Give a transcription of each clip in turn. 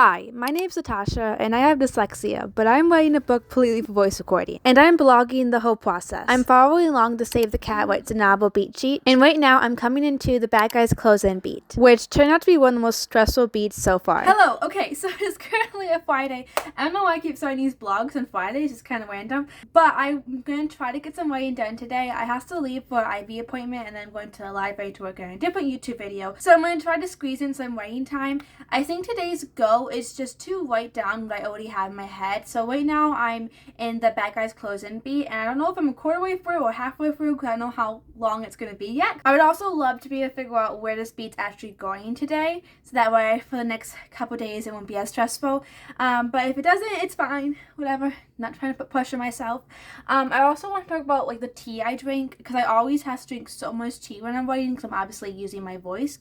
Hi, my name's Natasha, and I have dyslexia, but I'm writing a book completely for voice recording, and I'm blogging the whole process. I'm following along to Save the Cat, writes a novel beat sheet, and right now I'm coming into the Bad Guys Close-In beat, which turned out to be one of the most stressful beats so far. Hello, okay, so it's currently a Friday. I don't know why I keep starting these blogs on Fridays, it's kind of random, but I'm going to try to get some writing done today. I have to leave for an IV appointment, and then I'm going to the library to work on a different YouTube video, so I'm going to try to squeeze in some writing time. I think today's goal is just to write down what I already have in my head. So right now I'm in the Bad Guys Close-In beat, and I don't know if I'm a quarter way through or halfway through because I don't know how long it's going to be yet. I would also love to be able to figure out where this beat's actually going today, so that way for the next couple days it won't be as stressful. But if it doesn't, it's fine, whatever. Not trying to put pressure on myself. I also want to talk about like the tea I drink, because I always have to drink so much tea when I'm writing, because I'm obviously using my voice.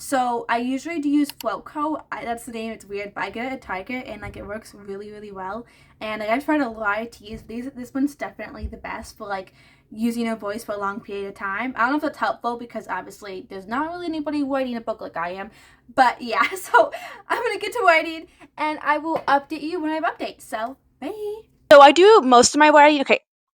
So I usually do use Float Coat. That's the name. It's weird, but I get it at Target, and like it works really, really well. And like, I've tried a lot of teas. This one's definitely the best for like using your voice for a long period of time. I don't know if that's helpful, because obviously there's not really anybody writing a book like I am. But yeah, so I'm gonna get to writing, and I will update you when I have updates. So bye. So I do most of my writing,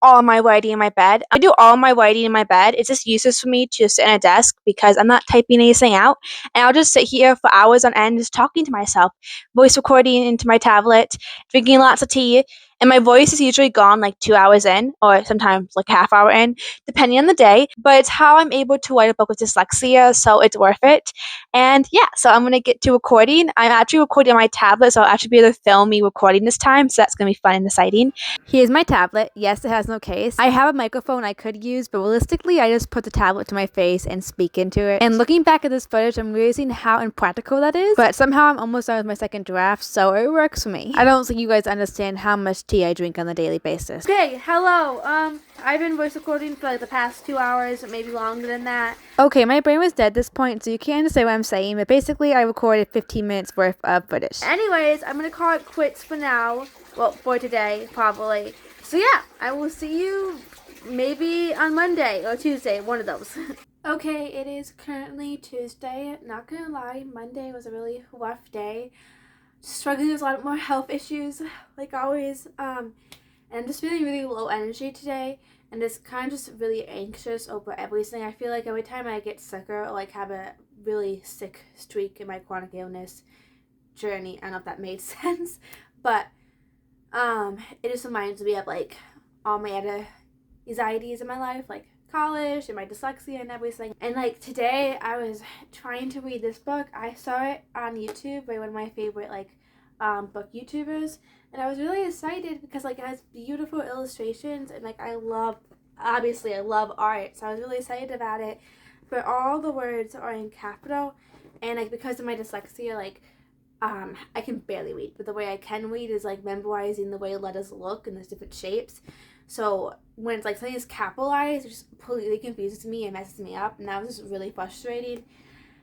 all my writing in my bed. I do all my writing in my bed. It's just useless for me to sit at a desk because I'm not typing anything out. And I'll just sit here for hours on end just talking to myself, voice recording into my tablet, drinking lots of tea. And my voice is usually gone like 2 hours in, or sometimes like half hour in, depending on the day. But it's how I'm able to write a book with dyslexia, so it's worth it. And yeah, so I'm gonna get to recording. I'm actually recording on my tablet, so I'll actually be able to film me recording this time. So that's gonna be fun and exciting. Here's my tablet. Yes, it has no case. I have a microphone I could use, but realistically, I just put the tablet to my face and speak into it. And looking back at this footage, I'm realizing how impractical that is. But somehow I'm almost done with my second draft, so it works for me. I don't think you guys understand how much tea I drink on a daily basis. Okay, hello. I've been voice recording for like the past 2 hours, maybe longer than that. Okay, my brain was dead at this point, so you can't understand what I'm saying, but basically I recorded 15 minutes worth of footage. Anyways, I'm gonna call it quits for now. Well, for today, probably. So yeah, I will see you maybe on Monday or Tuesday, one of those. Okay, it is currently Tuesday. Not gonna lie, Monday was a really rough day. Struggling with a lot more health issues, like always. And I'm just feeling really low energy today, and just kind of just really anxious over everything. I feel like every time I get sicker or like have a really sick streak in my chronic illness journey, I don't know if that made sense, but it just reminds me of like all my other anxieties in my life, like college and my dyslexia and everything. And like today I was trying to read this book. I saw it on YouTube by one of my favorite like book YouTubers, and I was really excited because like it has beautiful illustrations, and like I love art, so I was really excited about it. But all the words are in capital, and like because of my dyslexia, like I can barely read, but the way I can read is like memorizing the way letters look and there's different shapes. So when it's like something is capitalized, it just completely confuses me and messes me up, and that was just really frustrating.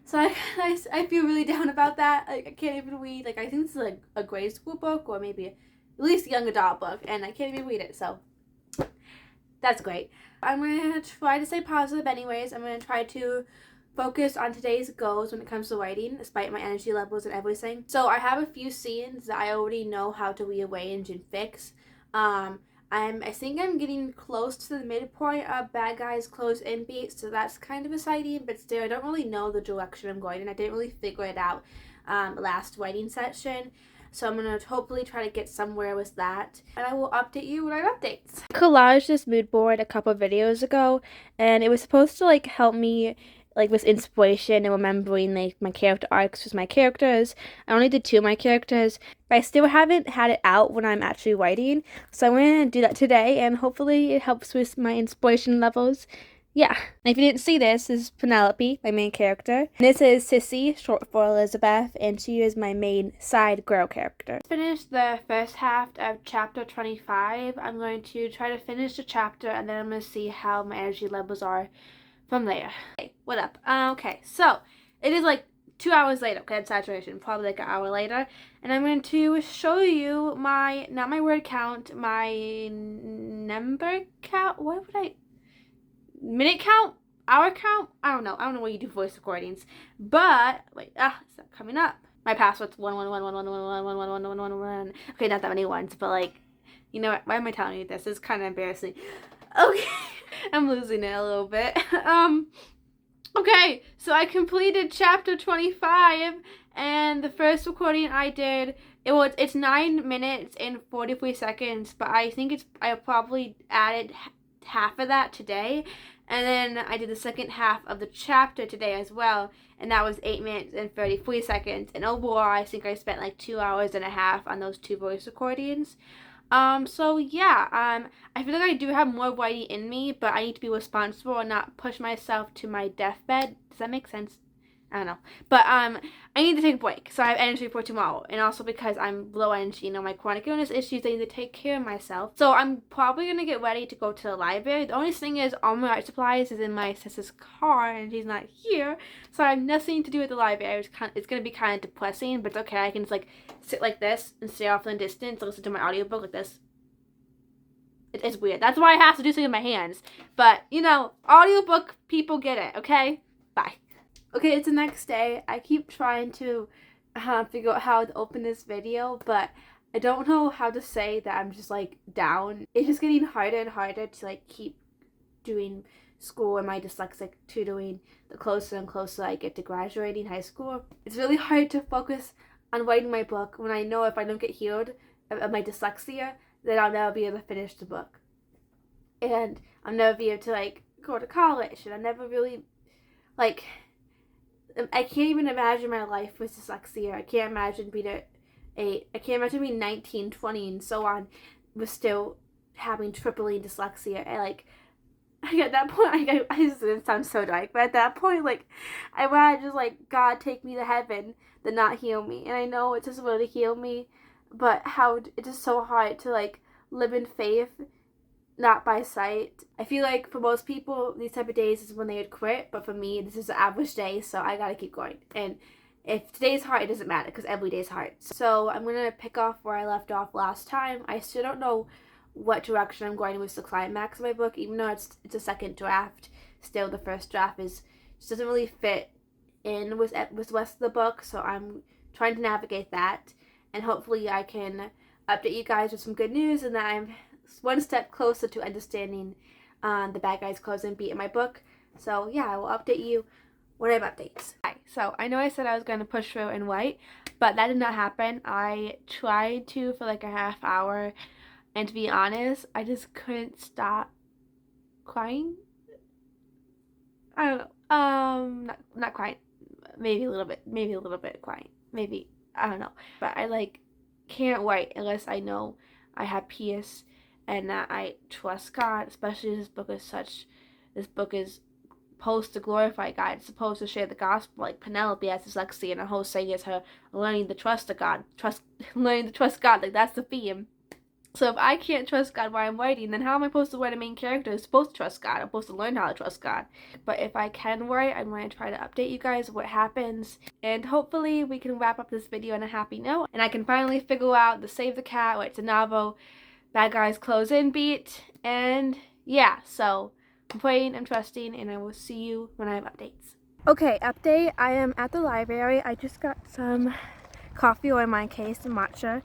So I feel really down about that. Like I can't even read. Like I think this is like a grade school book, or maybe at least a young adult book, and I can't even read it. So that's great. I'm gonna try to stay positive anyways. I'm gonna try to focus on today's goals when it comes to writing, despite my energy levels and everything. So I have a few scenes that I already know how to rearrange and fix. I think I'm getting close to the midpoint of Bad Guys Close-In beat, so that's kind of exciting, but still I don't really know the direction I'm going in. I didn't really figure it out last writing session. So I'm going to hopefully try to get somewhere with that. And I will update you when I have updates. I collaged this mood board a couple of videos ago, and it was supposed to like help me like with inspiration and remembering like my character arcs with my characters. I only did 2 of my characters, but I still haven't had it out when I'm actually writing. So I'm going to do that today, and hopefully it helps with my inspiration levels. Yeah. And if you didn't see this is Penelope, my main character. And this is Sissy, short for Elizabeth, and she is my main side girl character. Finished the first half of chapter 25. I'm going to try to finish the chapter, and then I'm going to see how my energy levels are from there. Okay, what up? Okay, so it is like 2 hours later, okay, at saturation, probably like an hour later, and I'm going to show you my, not my word count, my number count, minute count, hour count, I don't know what you do voice recordings, but, wait, it's not coming up. My password's 1111111111111. Okay, not that many ones, but like, you know what? Why am I telling you this? It's kind of embarrassing. Okay, I'm losing it a little bit. Okay, so I completed chapter 25, and the first recording I did, it's 9 minutes and 43 seconds, but I think I probably added half of that today, and then I did the second half of the chapter today as well, and that was 8 minutes and 33 seconds, and overall I think I spent like 2 hours and a half on those 2 voice recordings. So yeah, I feel like I do have more writing in me, but I need to be responsible and not push myself to my deathbed. Does that make sense? I don't know. But, I need to take a break, so I have energy for tomorrow. And also because I'm low energy, you know, my chronic illness issues, I need to take care of myself. So I'm probably gonna get ready to go to the library. The only thing is, all my art supplies is in my sister's car, and she's not here. So I have nothing to do at the library. It's gonna be kind of depressing, but it's okay. I can just, like, sit like this and stare off in the distance, listen to my audiobook like this. It's weird. That's why I have to do something with my hands. But, you know, audiobook people get it, okay? Bye. Okay, it's the next day. I keep trying to figure out how to open this video, but I don't know how to say that I'm just, like, down. It's just getting harder and harder to, like, keep doing school and my dyslexic tutoring the closer and closer I get to graduating high school. It's really hard to focus on writing my book when I know if I don't get healed of my dyslexia, then I'll never be able to finish the book. And I'll never be able to, like, go to college, and I'll never really, like, I can't even imagine my life with dyslexia. I can't imagine being I can't imagine being 19, 20, and so on, with still having tripling dyslexia. At that point, it sounds so dark, but at that point, like, I want to just, like, God take me to heaven, than not heal me. And I know it's just going to heal me, but how it's just so hard to, like, live in faith, not by sight. I feel like for most people, these type of days is when they would quit, but for me, this is an average day, so I gotta keep going. And if today's hard, it doesn't matter, because every day's hard. So I'm gonna pick off where I left off last time. I still don't know what direction I'm going with the climax of my book, even though it's a second draft. Still, the first draft just doesn't really fit in with the rest of the book, so I'm trying to navigate that, and hopefully I can update you guys with some good news, and that I'm one step closer to understanding the bad guys closing beat in my book. So yeah, I will update you when I have updates. Hi. So I know I said I was going to push through and write, but that did not happen. I tried to for like a half hour, and to be honest, I just couldn't stop crying. I don't know. Not crying. Maybe a little bit crying. Maybe, I don't know. But I, like, can't write unless I know I have peace and that I trust God, especially this book is supposed to glorify God. It's supposed to share the gospel, like Penelope has dyslexia, and the whole thing is her learning to trust God. Like, that's the theme. So if I can't trust God while I'm writing, then how am I supposed to write a main character who's supposed to trust God? I'm supposed to learn how to trust God. But if I can write, I'm going to try to update you guys what happens. And hopefully we can wrap up this video on a happy note. And I can finally figure out the Save the Cat, or it's a novel, bad guys close in beat. And yeah, so I'm praying, I'm trusting, and I will see you when I have updates. Okay, update. I am at the library. I just got some coffee, or in my case, matcha.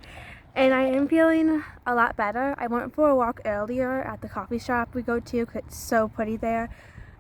And I am feeling a lot better. I went for a walk earlier at the coffee shop we go to because it's so pretty there.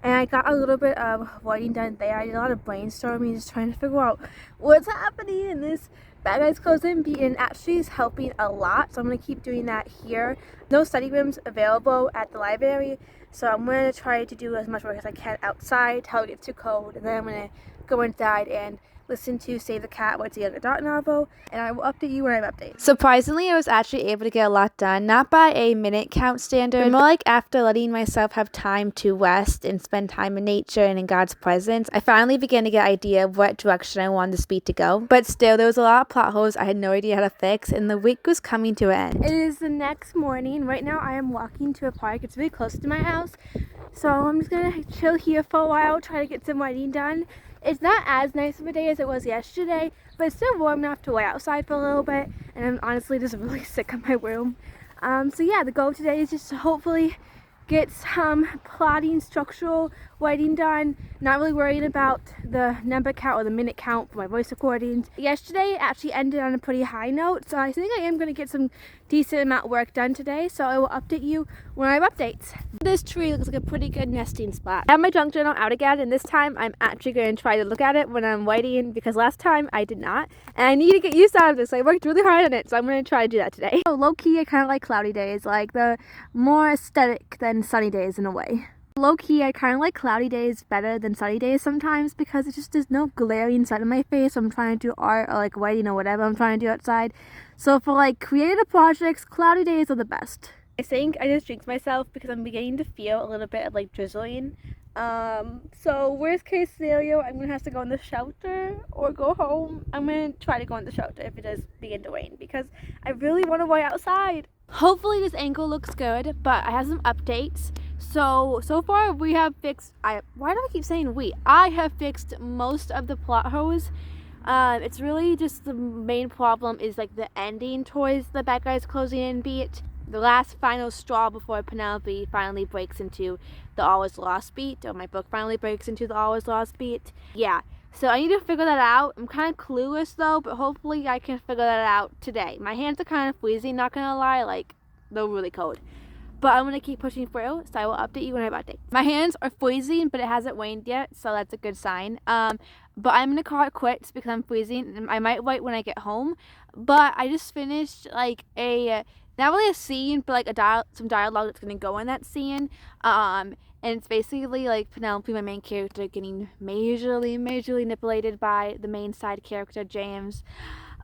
And I got a little bit of writing done there. I did a lot of brainstorming, just trying to figure out what's happening in this bad guys closing beat, and actually is helping a lot. So I'm going to keep doing that here. No study rooms available at the library, so I'm going to try to do as much work as I can outside till it gets too cold. And then I'm going to go inside and listen to Save the Cat, what's the young adult novel, and I will update you when I have updates. Surprisingly, I was actually able to get a lot done, not by a minute count standard, but more like after letting myself have time to rest and spend time in nature and in God's presence. I finally began to get an idea of what direction I wanted the speed to go, but still there was a lot of plot holes I had no idea how to fix, and the week was coming to an end. It is the next morning. Right now I am walking to a park. It's really close to my house, so I'm just gonna chill here for a while, try to get some writing done. It's not as nice of a day as it was yesterday, but it's still warm enough to wait outside for a little bit, and I'm honestly just really sick of my room. So yeah, the goal today is just to hopefully get some plotting structural writing done. Not really worrying about the number count or the minute count for my voice recordings. Yesterday actually ended on a pretty high note, so I think I am going to get some decent amount of work done today, so I will update you when I have updates. This tree looks like a pretty good nesting spot. I have my junk journal out again, and this time I'm actually going to try to look at it when I'm writing, because last time I did not, and I need to get used out of this. I worked really hard on it, so I'm going to try to do that today. So low-key, I kind of like cloudy days, like the more aesthetic than sunny days in a way. Low-key, I kind of like cloudy days better than sunny days sometimes, because it's just there's no glaring sun in my face. I'm trying to do art or like writing or whatever I'm trying to do outside. So for like creative projects, cloudy days are the best. I think I just jinxed myself because I'm beginning to feel a little bit of like drizzling. So worst case scenario, I'm gonna have to go in the shelter or go home. I'm gonna try to go in the shelter if it does begin to rain, because I really want to write outside. Hopefully this angle looks good, but I have some updates. So far we have fixed, why do I keep saying we? I have fixed most of the plot holes. It's really just the main problem is like the ending towards the bad guys closing in beat. The last final straw before Penelope finally breaks into the all is lost beat, or my book finally breaks into the all is lost beat. Yeah, so I need to figure that out. I'm kind of clueless though, but hopefully I can figure that out today. My hands are kind of freezing, not gonna lie, like they're really cold. But I'm going to keep pushing through, so I will update you when I have updates. My hands are freezing, but it hasn't rained yet, so that's a good sign. But I'm going to call it quits because I'm freezing, and I might write when I get home. But I just finished, like, not really a scene, but, like, some dialogue that's going to go in that scene. And it's basically, like, Penelope, my main character, getting majorly manipulated by the main side character, James.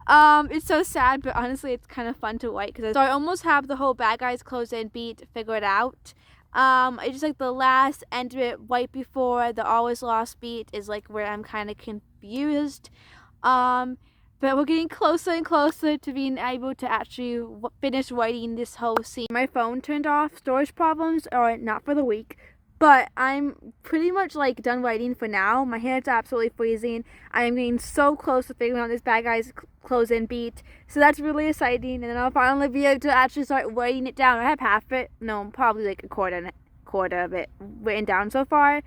It's so sad, but honestly it's kind of fun to write, because I almost have the whole bad guys close in beat figured out. It's just like the last end of it right before the always lost beat is like where I'm kind of confused. But we're getting closer and closer to being able to actually finish writing this whole scene. My phone turned off. Storage problems are not for the week. But I'm pretty much like done writing for now. My hands are absolutely freezing. I am getting so close to figuring out this bad guy's close-in beat. So that's really exciting. And then I'll finally be able to actually start writing it down. I have half of it. No, probably like a quarter of it written down so far.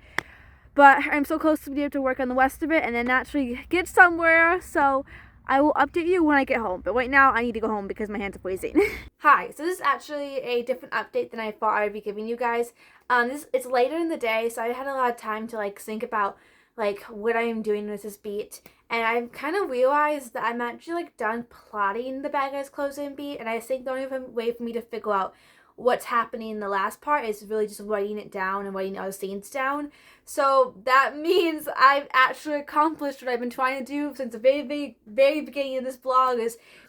But I'm so close to be able to work on the rest of it and then actually get somewhere. So I will update you when I get home. But right now, I need to go home because my hands are freezing. Hi, so this is actually a different update than I thought I would be giving you guys. It's later in the day, so I had a lot of time to like think about like what I am doing with this beat. And I've kind of realized that I'm actually like done plotting the bad guys close-in beat. And I think the only way for me to figure out what's happening in the last part is really just writing it down and writing other scenes down. So that means I've actually accomplished what I've been trying to do since the very beginning of this blog.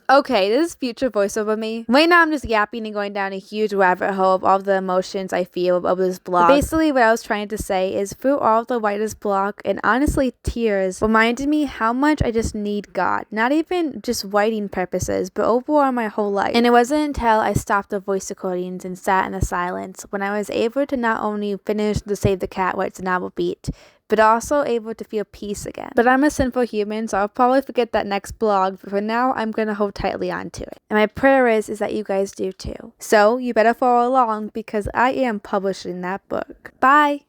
Okay, this is future voiceover me. Right now I'm just yapping and going down a huge rabbit hole of all the emotions I feel of this blog. But basically what I was trying to say is through all of the writer's block and honestly tears reminded me how much I just need God. Not even just writing purposes, but overall my whole life. And it wasn't until I stopped the voice recordings and sat in the silence when I was able to not only finish the Save the Cat Writes a Novel beat, but also able to feel peace again. But I'm a sinful human, so I'll probably forget that next blog, but for now, I'm gonna hold tightly onto it. And my prayer is that you guys do too. So, you better follow along, because I am publishing that book. Bye!